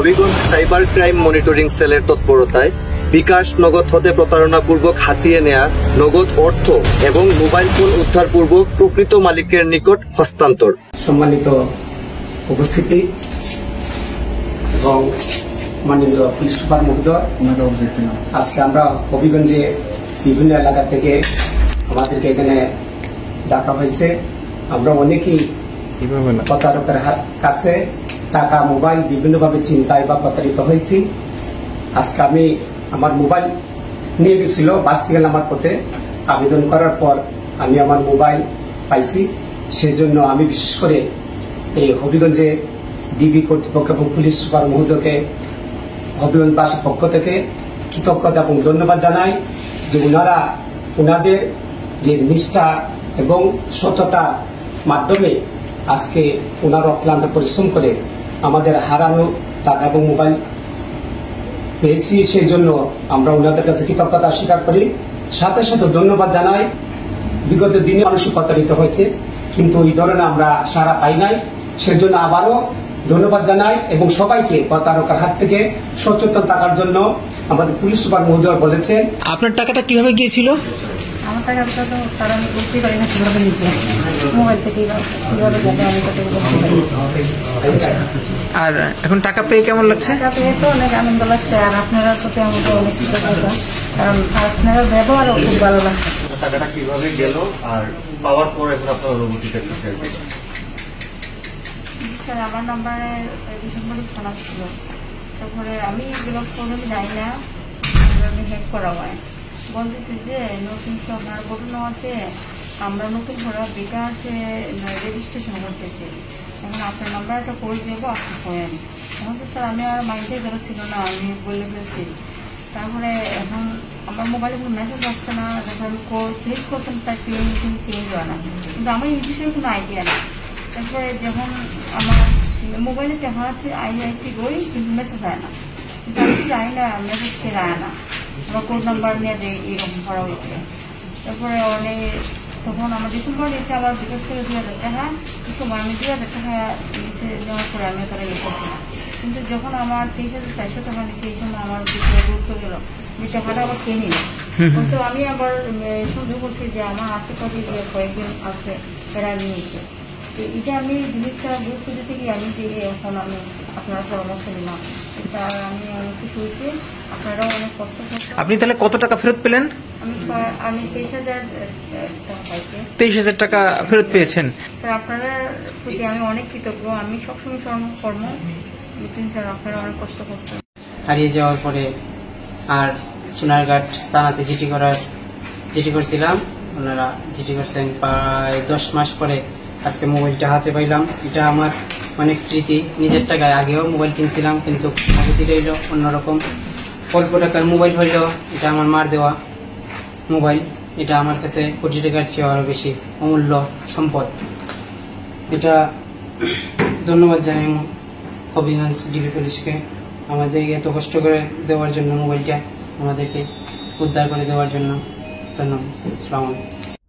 Habiganj cyber crime monitoring সেলের তৎপরতায় বিকাশ নগদ হতে প্রতারণাপূর্বক হাতিয়ে নেয়া নগদ অর্থ এবং মোবাইল ফোন উদ্ধারপূর্বক প্রকৃত মালিকের নিকট হস্তান্তর। সম্মানিত উপস্থিতি এবং মাননীয় পুলিশ সুপার মহোদয়, আজকে আমরা হবিগঞ্জে বিভিন্ন এলাকা থেকে আমাদেরকে এখানে ডাকা হয়েছে। আমরা অনেকেই প্রতারকের কাছে টাকা, মোবাইল বিভিন্নভাবে চিন্তায় বা প্রতারিত হয়েছি। আজকে আমি আমার মোবাইল নিয়ে গেছিল বাস্তিগাল নামার পথে, আবেদন করার পর আমি আমার মোবাইল পাইছি। সেই জন্য আমি বিশেষ করে এই হবিগঞ্জে ডিবি কর্তৃপক্ষ এবং পুলিশ সুপার মহোদয়কে হবিগঞ্জবাসীর পক্ষ থেকে কৃতজ্ঞতা এবং ধন্যবাদ জানাই যে ওনাদের যে নিষ্ঠা এবং সততার মাধ্যমে আজকে ওনারা অক্লান্ত পরিশ্রম করে আমাদের হারানো টাকা এবং মোবাইল পেয়েছি। সেই জন্য আমরা ওনাদের কাছে কৃতজ্ঞতা স্বীকার করি, সাথে সাথে ধন্যবাদ জানাই। বিগত দিনে মানুষ প্রতারিত হয়েছে, কিন্তু এই ধরনের আমরা সাড়া পাই নাই। সেজন্য আবারও ধন্যবাদ জানাই এবং সবাইকে প্রতারকের হাত থেকে সচেতন থাকার জন্য আমাদের পুলিশ সুপার মহোদয় বলেছেন। আপনার টাকাটা কিভাবে গিয়েছিল? আমার টাকাটা তো স্যার আমি বলতে পারি না কিভাবে নিয়েছি, মোবাইল থেকে কিভাবে যাবে আমি তো আর এখন টাকা পেয়ে কেমন লাগছে? টাকা পেয়ে তো অনেক আনন্দ লাগছে, আর আপনার প্রতি আমাদের অনেক কৃতজ্ঞতা, কারণ আপনার ব্যবহারও খুব ভালো লাগছে। টাকাটা কিভাবে গেল আর পাওয়ার পর এখন আপনার অনুভূতিটা একটু শেয়ার করুন। স্যার আমার নাম্বারে ডিসেম্বরে ফোন ছিল, তারপরে আমি এগুলো ফোনে যাই না, আমি হ্যাক করা হয়। বলতেছি যে নতুন সব আর ঘটনা আছে, আমরা নতুন করে বিকাশে রেজিস্ট্রেশন করতেছি, এখন আপনার নাম্বারটা করে যাবো, আপনি করেন। এখন তো স্যার আমি আর মাইন্ডে যারা ছিল না, আমি বলে ফেলছি। তারপরে এখন আমার মোবাইলে কোনো মেসেজ আসছে না, যখন আমি ক্লিক করতাম তার পিন কিন্তু চেঞ্জ হয় না, কিন্তু আমার এই বিষয়ে কোনো আইডিয়া নেই। তারপরে যখন আমার মোবাইলে দেখা আছে আইআইটি গই, কিন্তু মেসেজ আয় না, কিন্তু আমি যাই না, মেসেজ ফেরা আয় না, আমার কোড নাম্বার নিয়ে এরকম করা হয়েছে। তারপরে তখন আমার ডিসেম্বর নিয়েছে আমার বিকাশ করে 2000 টাকা, সময় আমি 2000 টাকা নিচে নেওয়ার পরে আমি তারা ইয়ে করছি না, কিন্তু যখন আমার 23,400 টাকা নিচ্ছে, এই সময় আমার বিষয়ে গুরুত্ব গেল যে টাকাটা আবার কে নিল। কিন্তু আমি আবার সন্দেহ করছি যে আমার আশেপাশে যে কয়েকজন আছে এরা নিয়েছে। এটা আমি জিনিসটা গুরুত্ব দিতে গিয়ে আমি এখন আমি আপনার পরামর্শ নিলাম। স্যার আমি অনেক কিছু হয়েছি, আপনারাও অনেক কষ্ট করছেন। আপনি তাহলে কত টাকা ফেরত পেলেন? আমি 23,000 টাকা পাইছি। 23,000 টাকা ফেরত পেয়েছেন? স্যার আপনাদের প্রতি আমি অনেক কৃতজ্ঞ, আমি সবসময় কর্ম স্যার আপনারা অনেক কষ্ট করছেন। হারিয়ে যাওয়ার পরে আর সোনারঘাট থানাতে জিডি করছিলাম, ওনারা জিডি করছেন। প্রায় 10 মাস পরে আজকে মোবাইলটা হাতে পাইলাম। এটা আমার অনেক স্মৃতি, নিজের টাকায় আগেও মোবাইল কিনছিলাম, কিন্তু অনুভূতি রইল অন্যরকম। অল্প টাকার মোবাইল হইল, এটা আমার মার দেওয়া মোবাইল, এটা আমার কাছে কোটি টাকার চেয়ে আরও বেশি অমূল্য সম্পদ। এটা ধন্যবাদ জানাই হবিগঞ্জ ডিবি পুলিশকে, আমাদেরকে এত কষ্ট করে দেওয়ার জন্য, মোবাইলটা আমাদেরকে উদ্ধার করে দেওয়ার জন্য ধন্যবাদ। আসসালামু আলাইকুম।